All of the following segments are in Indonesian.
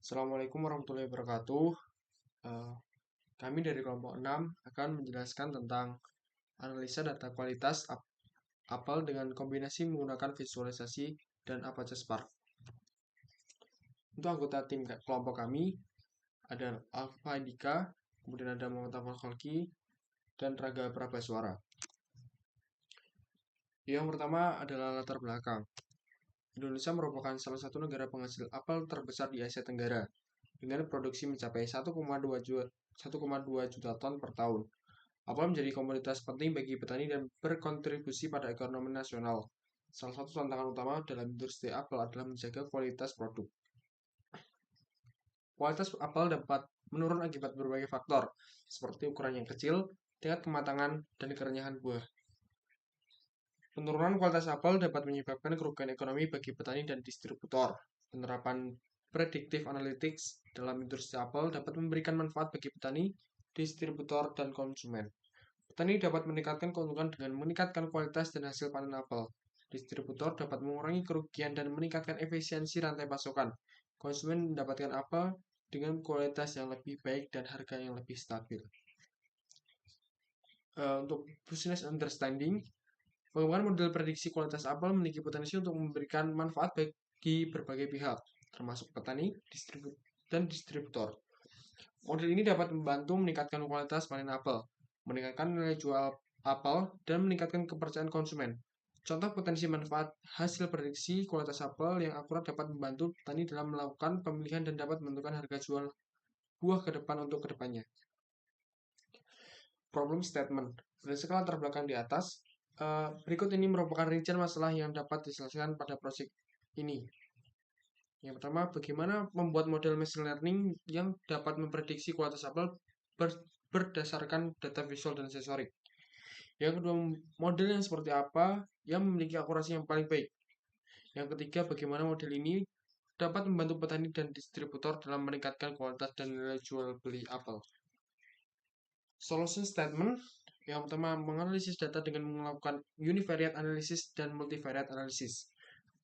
Assalamualaikum warahmatullahi wabarakatuh. Eh, Kami dari kelompok 6 akan menjelaskan tentang analisa data kualitas apel dengan kombinasi menggunakan visualisasi dan Apache Spark. Untuk anggota tim kelompok kami ada Alfa Indika, kemudian ada Muhammad Afal Khalki, dan Raga Prabaswara. Yang pertama adalah latar belakang. Indonesia merupakan salah satu negara penghasil apel terbesar di Asia Tenggara, dengan produksi mencapai 1,2 juta ton per tahun. Apel menjadi komoditas penting bagi petani dan berkontribusi pada ekonomi nasional. Salah satu tantangan utama dalam industri apel adalah menjaga kualitas produk. Kualitas apel dapat menurun akibat berbagai faktor, seperti ukuran yang kecil, tingkat kematangan, dan kerenyahan buah. Penurunan kualitas apel dapat menyebabkan kerugian ekonomi bagi petani dan distributor. Penerapan predictive analytics dalam industri apel dapat memberikan manfaat bagi petani, distributor, dan konsumen. Petani dapat meningkatkan keuntungan dengan meningkatkan kualitas dan hasil panen apel. Distributor dapat mengurangi kerugian dan meningkatkan efisiensi rantai pasokan. Konsumen mendapatkan apel dengan kualitas yang lebih baik dan harga yang lebih stabil. Untuk business understanding, pengembangan model prediksi kualitas apel memiliki potensi untuk memberikan manfaat bagi berbagai pihak, termasuk petani, dan distributor. Model ini dapat membantu meningkatkan kualitas panen apel, meningkatkan nilai jual apel, dan meningkatkan kepercayaan konsumen. Contoh potensi manfaat hasil prediksi kualitas apel yang akurat dapat membantu petani dalam melakukan pemilihan dan dapat menentukan harga jual buah ke depan untuk kedepannya. Problem statement. Berdasarkan latar belakang di atas, berikut ini merupakan rincian masalah yang dapat diselesaikan pada proyek ini. Yang pertama, bagaimana membuat model machine learning yang dapat memprediksi kualitas apel berdasarkan data visual dan sensorik. Yang kedua, model yang seperti apa yang memiliki akurasi yang paling baik. Yang ketiga, bagaimana model ini dapat membantu petani dan distributor dalam meningkatkan kualitas dan nilai jual beli apel. Solution statement. Yang pertama, menganalisis data dengan melakukan univariate analysis dan multivariate analysis.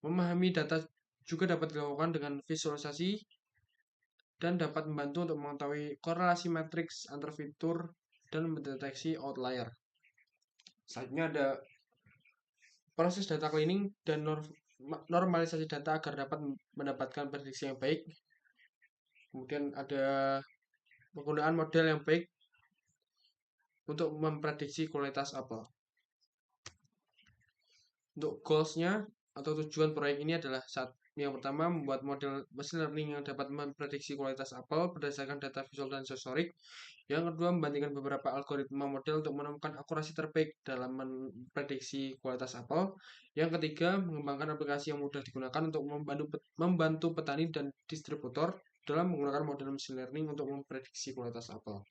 Memahami data juga dapat dilakukan dengan visualisasi dan dapat membantu untuk mengetahui korelasi matriks antar fitur dan mendeteksi outlier. Selanjutnya ada proses data cleaning dan normalisasi data agar dapat mendapatkan prediksi yang baik. Kemudian ada penggunaan model yang baik untuk memprediksi kualitas apel. Untuk goals-nya atau tujuan proyek ini adalah yang pertama, membuat model machine learning yang dapat memprediksi kualitas apel berdasarkan data visual dan sensorik. Yang kedua, membandingkan beberapa algoritma model untuk menemukan akurasi terbaik dalam memprediksi kualitas apel. Yang ketiga, mengembangkan aplikasi yang mudah digunakan untuk membantu petani dan distributor dalam menggunakan model machine learning untuk memprediksi kualitas apel.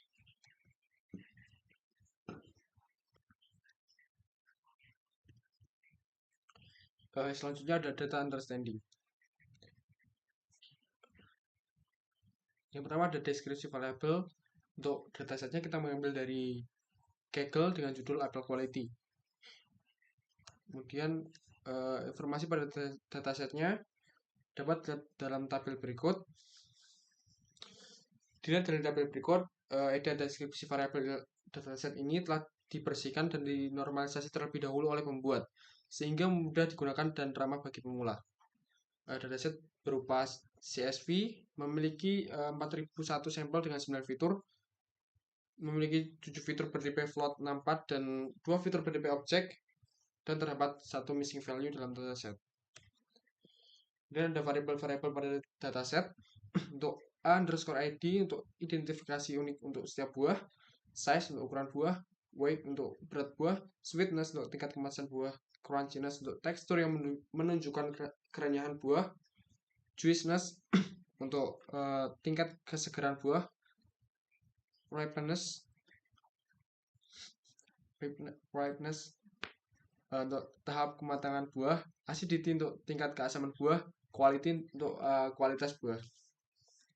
Selanjutnya ada data understanding. Yang pertama ada deskripsi variable. Untuk datasetnya kita mengambil dari Kaggle dengan judul apple quality. Kemudian informasi pada datasetnya dapat dalam tabel berikut. Dilihat dari tabel berikut, ada deskripsi variabel dataset ini telah dibersihkan dan dinormalisasi terlebih dahulu oleh pembuat, sehingga mudah digunakan dan ramah bagi pemula. Dataset berupa CSV memiliki 4001 sampel dengan 9 fitur, memiliki 7 fitur bertipe float 64 dan 2 fitur bertipe objek, dan terdapat satu missing value dalam dataset. Dan ada variabel-variabel pada dataset untuk A_ID untuk identifikasi unik untuk setiap buah, size untuk ukuran buah, weight untuk berat buah, sweetness untuk tingkat kemasan buah, crunchiness untuk tekstur yang menunjukkan kerenyahan buah, juiciness untuk tingkat kesegaran buah, ripeness untuk tahap kematangan buah, acidity untuk tingkat keasaman buah, quality untuk kualitas buah.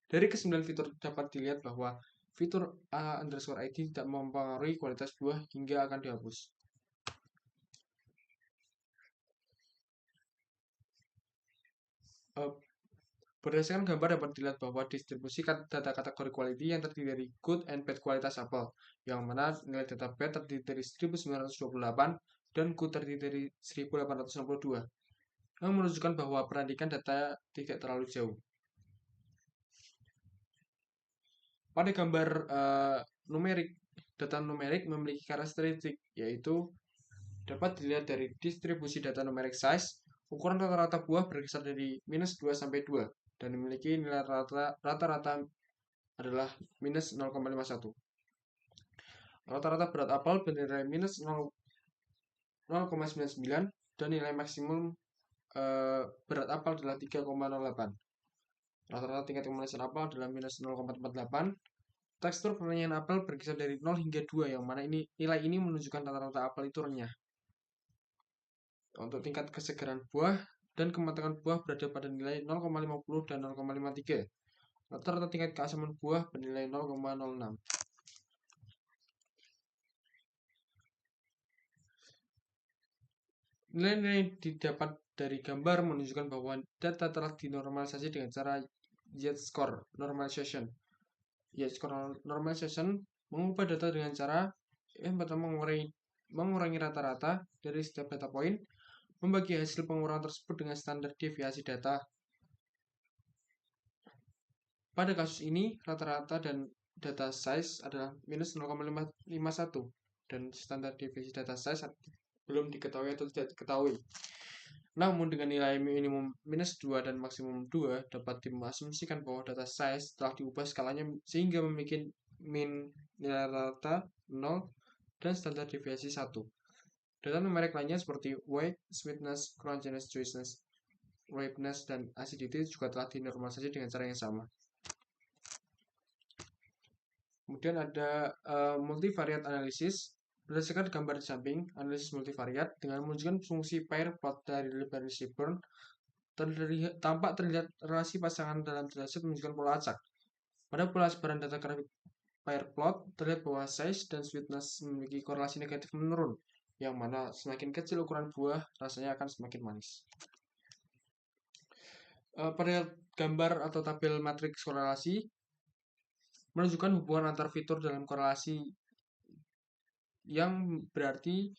Dari ke-9 fitur dapat dilihat bahwa fitur A_ID tidak mempengaruhi kualitas buah hingga akan dihapus. Berdasarkan gambar dapat dilihat bahwa distribusi data kategori quality yang terdiri dari good and bad kualitas apel, yang mana nilai data bad terdiri dari 1928 dan good terdiri dari 1862, yang menunjukkan bahwa perbandingan data tidak terlalu jauh. Pada gambar numerik, data numerik memiliki karakteristik, yaitu dapat dilihat dari distribusi data numerik size, ukuran rata-rata buah berkisar dari -2 sampai 2 dan memiliki nilai rata-rata adalah -0,51. Rata-rata berat apel bernilai -0,99 dan nilai maksimum berat apel adalah 3,08. Rata-rata tingkat kemanisan apel adalah -0,48. Tekstur kerenyahan apel berkisar dari 0 hingga 2, yang mana nilai ini menunjukkan rata-rata apel itu renyah. Untuk tingkat kesegaran buah dan kematangan buah berada pada nilai 0,50 dan 0,53. Rata-rata tingkat keasaman buah bernilai 0,06. Nilai-nilai didapat dari gambar menunjukkan bahwa data telah dinormalisasi dengan cara Z-score normalization. Z-score normalization mengubah data dengan cara yang pertama mengurangi rata-rata dari setiap data point, membagi hasil pengurangan tersebut dengan standar deviasi data. Pada kasus ini, rata-rata dan data size adalah -0,51 dan standar deviasi data size belum diketahui atau tidak diketahui. Namun dengan nilai minimum -2 dan maksimum 2 dapat diasumsikan bahwa data size telah diubah skalanya sehingga memiliki min nilai rata 0 dan standar deviasi 1. Data numerik lainnya seperti weight, sweetness, crunchiness, juiciness, ripeness, dan acidity juga telah dinormalisasi dengan cara yang sama. Kemudian ada multivariate analysis. Berdasarkan gambar di samping, analisis multivariat dengan menunjukkan fungsi pair plot dari Library Seaborn tampak terlihat relasi pasangan dalam dataset menunjukkan pola acak. Pada pola sebaran data grafik pair plot, terlihat bahwa size dan sweetness memiliki korelasi negatif menurun, yang mana semakin kecil ukuran buah, rasanya akan semakin manis. Pada gambar atau tabel matriks korelasi, menunjukkan hubungan antar fitur dalam korelasi yang berarti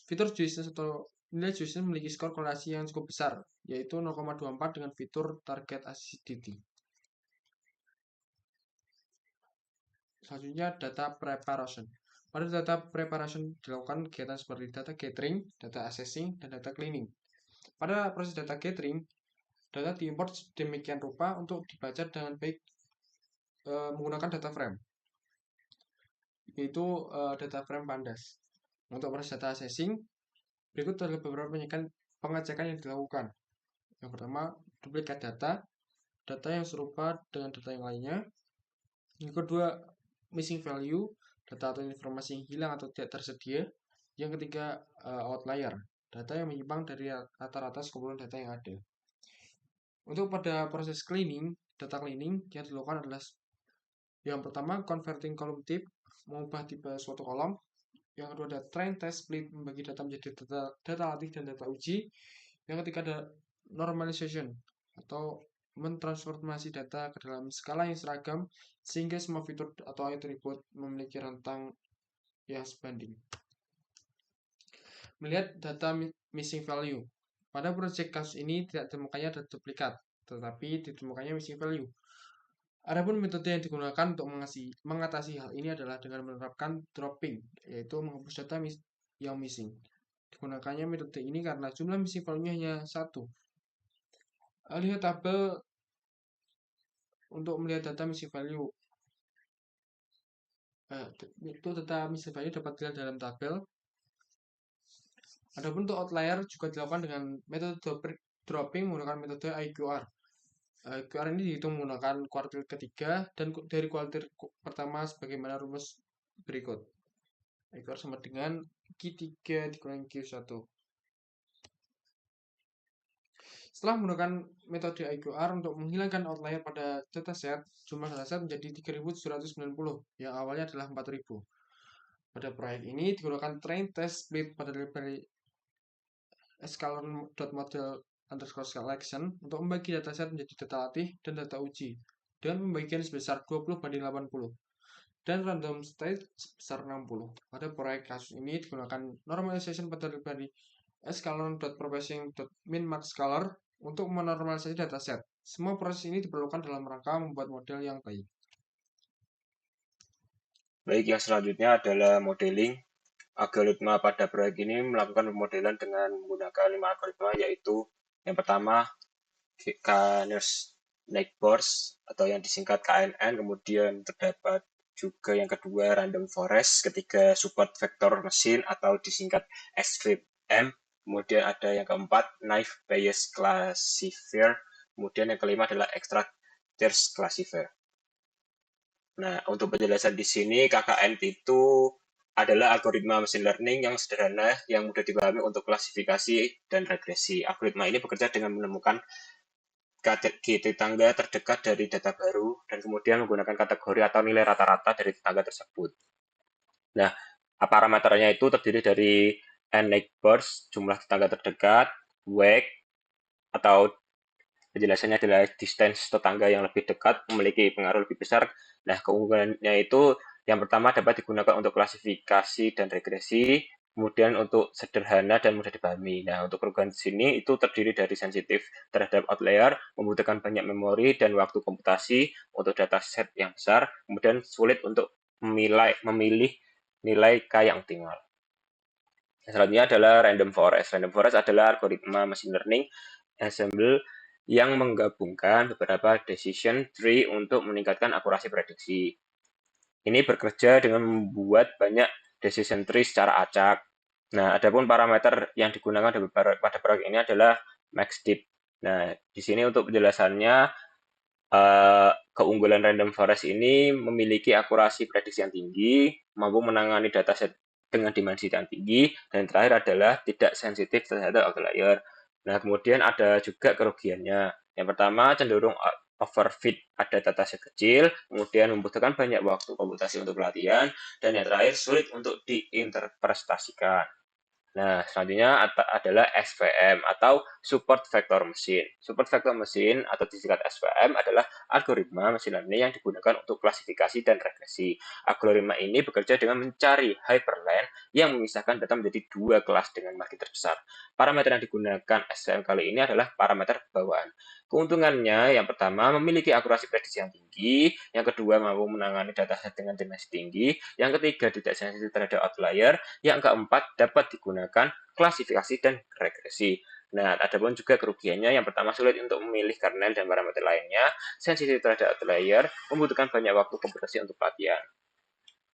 fitur juiciness atau nilai juiciness memiliki skor korelasi yang cukup besar, yaitu 0,24 dengan fitur target acidity. Selanjutnya data preparation. Pada data preparation dilakukan kegiatan seperti data gathering, data assessing, dan data cleaning. Pada proses data gathering, data diimport demikian rupa untuk dibaca dengan baik menggunakan data frame, yaitu data frame pandas. Untuk proses data assessing, berikut adalah beberapa pengecekan yang dilakukan. Yang pertama, duplikat data yang serupa dengan data yang lainnya. Yang kedua, missing value, data atau informasi yang hilang atau tidak tersedia. Yang ketiga, outlier, data yang menyimpang dari rata-rata sekumpulan data yang ada. Untuk pada proses cleaning, data cleaning yang dilakukan adalah yang pertama, converting column type, mengubah tipe suatu kolom. Yang kedua ada train test split, membagi data menjadi data latih dan data uji. Yang ketiga ada normalization atau mentransformasi data ke dalam skala yang seragam sehingga semua fitur atau atribut memiliki rentang yang sebanding. Melihat data missing value. Pada project kasus ini tidak ditemukannya ada duplikat, tetapi ditemukannya missing value. Adapun metode yang digunakan untuk mengatasi hal ini adalah dengan menerapkan dropping, yaitu menghapus data yang missing. Digunakannya metode ini karena jumlah missing value-nya hanya 1. Lihat tabel untuk melihat data missing value. Itu data missing value dapat dilihat dalam tabel. Adapun untuk outlier juga dilakukan dengan metode dropping menggunakan metode IQR. QR ini dihitung menggunakan kuartil ketiga dan dari kuartil pertama sebagaimana rumus berikut. QR sama dengan Q3 dikurangi Q1. Setelah menggunakan metode IQR untuk menghilangkan outlier pada dataset, jumlah dataset menjadi 3.790 yang awalnya adalah 4.000. Pada proyek ini digunakan train test split pada library escalon.model selection untuk membagi dataset menjadi data latih dan data uji dengan pembagian sebesar 20/80 dan random state sebesar 60. Pada proyek kasus ini digunakan normalization metode dari scalon.processing.min/max_color untuk menormalisasi dataset. Semua proses ini diperlukan dalam rangka membuat model yang baik. Baik, yang selanjutnya adalah modeling. Algoritma pada proyek ini melakukan pemodelan dengan menggunakan 5 algoritma, yaitu yang pertama Kners-Neighbors atau yang disingkat KNN, kemudian terdapat juga yang kedua random forest, ketiga support vector machine atau disingkat SVM, kemudian ada yang keempat naive Bayes classifier, kemudian yang kelima adalah extract Thirst classifier. Nah, untuk penjelasan di sini, KKN itu adalah algoritma machine learning yang sederhana, yang mudah dipahami untuk klasifikasi dan regresi. Algoritma ini bekerja dengan menemukan tetangga terdekat dari data baru, dan kemudian menggunakan kategori atau nilai rata-rata dari tetangga tersebut. Nah, parameternya itu terdiri dari n-neighbors, jumlah tetangga terdekat, wake, atau penjelasannya adalah distance tetangga yang lebih dekat memiliki pengaruh lebih besar. Nah, keunggulannya itu yang pertama dapat digunakan untuk klasifikasi dan regresi, kemudian untuk sederhana dan mudah dipahami. Nah, untuk keunggulan di sini itu terdiri dari sensitif terhadap outlier, membutuhkan banyak memori dan waktu komputasi untuk dataset yang besar, kemudian sulit untuk memilih nilai K yang optimal. Selanjutnya adalah random forest. Random forest adalah algoritma machine learning ensemble yang menggabungkan beberapa decision tree untuk meningkatkan akurasi prediksi. Ini bekerja dengan membuat banyak decision tree secara acak. Nah, adapun parameter yang digunakan pada proyek ini adalah maxDeep. Nah, di sini untuk penjelasannya, keunggulan random forest ini memiliki akurasi prediksi yang tinggi, mampu menangani dataset dengan dimensi yang tinggi, dan terakhir adalah tidak sensitif terhadap outlier. Nah, kemudian ada juga kerugiannya. Yang pertama, cenderung overfit pada dataset kecil, kemudian membutuhkan banyak waktu komputasi untuk pelatihan, dan yang terakhir sulit untuk diinterpretasikan. Nah, selanjutnya adalah SVM atau Support Vector Machine. Support Vector Machine atau disingkat SVM adalah algoritma machine learning yang digunakan untuk klasifikasi dan regresi. Algoritma ini bekerja dengan mencari hyperlink yang memisahkan data menjadi dua kelas dengan margin terbesar. Parameter yang digunakan SVM kali ini adalah parameter bawaan. Keuntungannya, yang pertama, memiliki akurasi prediksi yang tinggi, yang kedua, mampu menangani dataset dengan dimensi tinggi, yang ketiga, tidak sensitif terhadap outlier, yang keempat, dapat digunakan klasifikasi dan regresi. Nah, ada pun juga kerugiannya. Yang pertama, sulit untuk memilih kernel dan parameter lainnya, sensitif terhadap outlier, membutuhkan banyak waktu komputasi untuk pelatihan.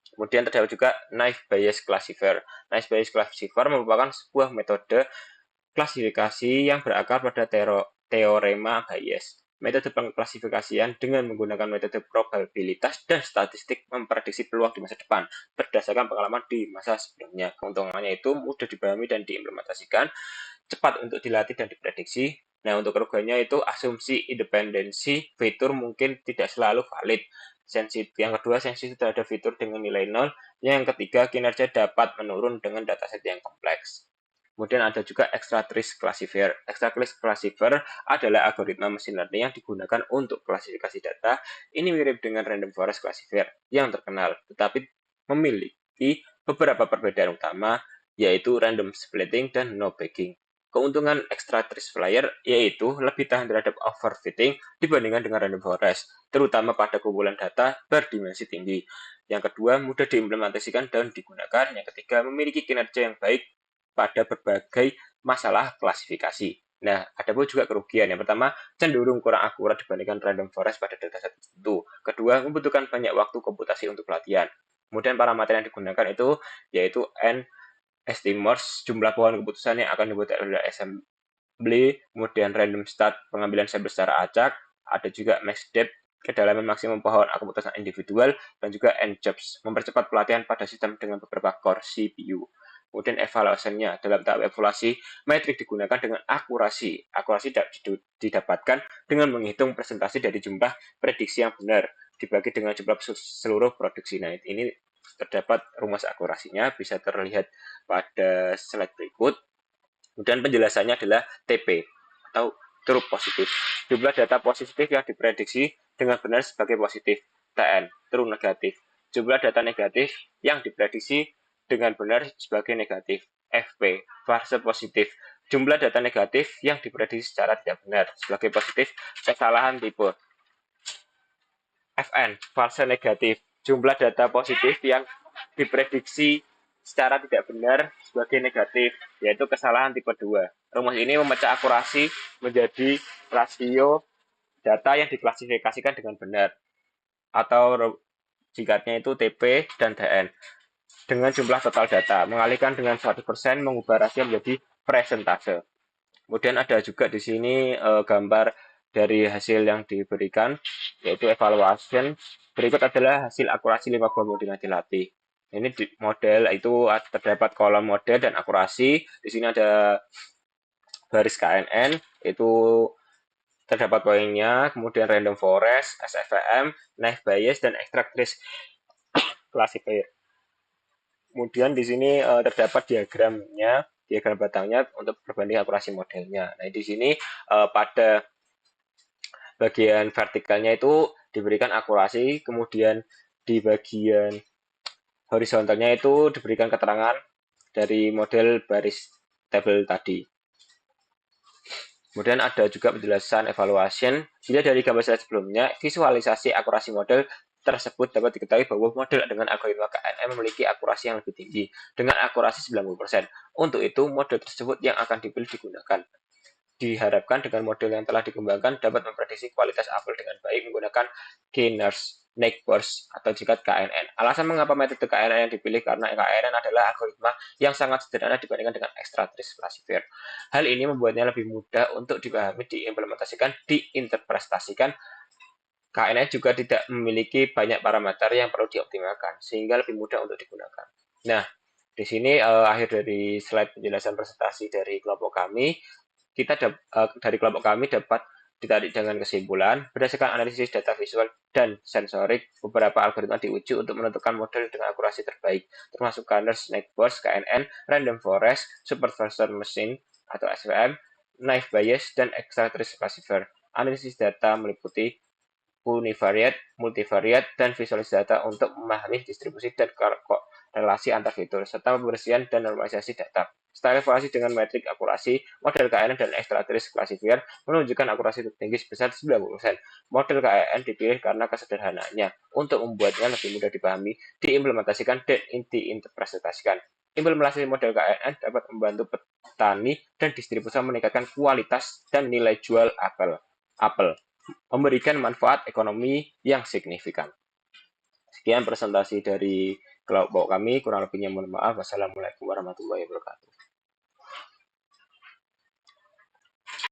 Kemudian terdapat juga naive Bayes classifier. Naive Bayes classifier merupakan sebuah metode klasifikasi yang berakar pada teorema Bayes. Metode pengklasifikasian dengan menggunakan metode probabilitas dan statistik memprediksi peluang di masa depan berdasarkan pengalaman di masa sebelumnya. Keuntungannya itu mudah dipahami dan diimplementasikan, cepat untuk dilatih dan diprediksi. Nah, untuk kerugiannya itu asumsi independensi fitur mungkin tidak selalu valid. Yang kedua, sensitif terhadap fitur dengan nilai 0. Yang ketiga, kinerja dapat menurun dengan dataset yang kompleks. Kemudian ada juga extractris classifier. Extractris classifier adalah algoritma machine learning yang digunakan untuk klasifikasi data. Ini mirip dengan random forest classifier yang terkenal, tetapi memiliki beberapa perbedaan utama, yaitu random splitting dan no bagging. Keuntungan extractris classifier yaitu lebih tahan terhadap overfitting dibandingkan dengan random forest, terutama pada kumpulan data berdimensi tinggi. Yang kedua, mudah diimplementasikan dan digunakan. Yang ketiga, memiliki kinerja yang baik pada berbagai masalah klasifikasi. Nah, ada pun juga kerugian. Yang pertama, cenderung kurang akurat dibandingkan random forest pada dataset tertentu. Kedua, membutuhkan banyak waktu komputasi untuk pelatihan. Kemudian parameter yang digunakan itu yaitu n estimers, jumlah pohon keputusan yang akan dibuat oleh assembly, kemudian random start, pengambilan sampel secara acak, ada juga max depth, kedalaman maksimum pohon keputusan individual, dan juga n-jobs, mempercepat pelatihan pada sistem dengan beberapa core CPU. Kemudian evaluasinya, dalam tahap evaluasi, metrik digunakan dengan akurasi. Akurasi didapatkan dengan menghitung presentasi dari jumlah prediksi yang benar, dibagi dengan jumlah seluruh produksi. Nah, ini terdapat rumus akurasinya, bisa terlihat pada slide berikut. Kemudian penjelasannya adalah TP atau true positif. Jumlah data positif yang diprediksi dengan benar sebagai positif, TN, true negatif. Jumlah data negatif yang diprediksi dengan benar sebagai negatif, FP, false positif. Jumlah data negatif yang diprediksi secara tidak benar sebagai positif, kesalahan tipe. FN, false negatif. Jumlah data positif yang diprediksi secara tidak benar sebagai negatif, yaitu kesalahan tipe 2. Rumus ini memecah akurasi menjadi rasio data yang diklasifikasikan dengan benar, atau singkatnya itu TP dan DN, dengan jumlah total data. Mengalihkan dengan 100%, mengubah rasio menjadi presentase. Kemudian ada juga di sini gambar dari hasil yang diberikan, yaitu evaluation. Berikut adalah hasil akurasi 5 buah model yang dilatih. Ini model itu terdapat kolom model dan akurasi. Di sini ada baris KNN, itu terdapat poinnya, kemudian random forest, SFM, naive bayes, dan extract risk classifier. Kemudian di sini terdapat diagramnya, diagram batangnya untuk perbandingan akurasi modelnya. Nah, di sini pada bagian vertikalnya itu diberikan akurasi, kemudian di bagian horizontalnya itu diberikan keterangan dari model baris tabel tadi. Kemudian ada juga penjelasan evaluation. Bila dari gambar slide sebelumnya, visualisasi akurasi model tersebut dapat diketahui bahwa model dengan algoritma KNN memiliki akurasi yang lebih tinggi, dengan akurasi 90%. Untuk itu, model tersebut yang akan dipilih digunakan. Diharapkan dengan model yang telah dikembangkan dapat memprediksi kualitas apel dengan baik menggunakan gainers, neighbors, atau singkat KNN. Alasan mengapa metode KNN yang dipilih karena KNN adalah algoritma yang sangat sederhana dibandingkan dengan extract risk classifier. Hal ini membuatnya lebih mudah untuk dipahami, diimplementasikan, diinterpretasikan. KNN juga tidak memiliki banyak parameter yang perlu dioptimalkan, sehingga lebih mudah untuk digunakan. Nah, di sini akhir dari slide penjelasan presentasi dari kelompok kami. Kita dari kelompok kami dapat ditarik dengan kesimpulan, berdasarkan analisis data visual dan sensorik, beberapa algoritma diuji untuk menentukan model dengan akurasi terbaik, termasuk Garner's Neighbors, KNN, Random Forest, Supervisor Machine atau SVM, Naive Bayes, dan Extract Risk Classifier. Analisis data meliputi univariate, multivariate, dan visualisasi data untuk memahami distribusi dan relasi antar fitur, serta pembersihan dan normalisasi data. Setelah evaluasi dengan metrik akurasi, model KNN dan extract risk classifier menunjukkan akurasi tertinggi sebesar 90%. Model KNN dipilih karena kesederhanaannya untuk membuatnya lebih mudah dipahami, diimplementasikan, dan diinterpretasikan. Implementasi model KNN dapat membantu petani dan distribusi meningkatkan kualitas dan nilai jual apel, memberikan manfaat ekonomi yang signifikan. Sekian presentasi dari kelompok kami, kurang lebihnya mohon maaf. Wassalamualaikum warahmatullahi wabarakatuh.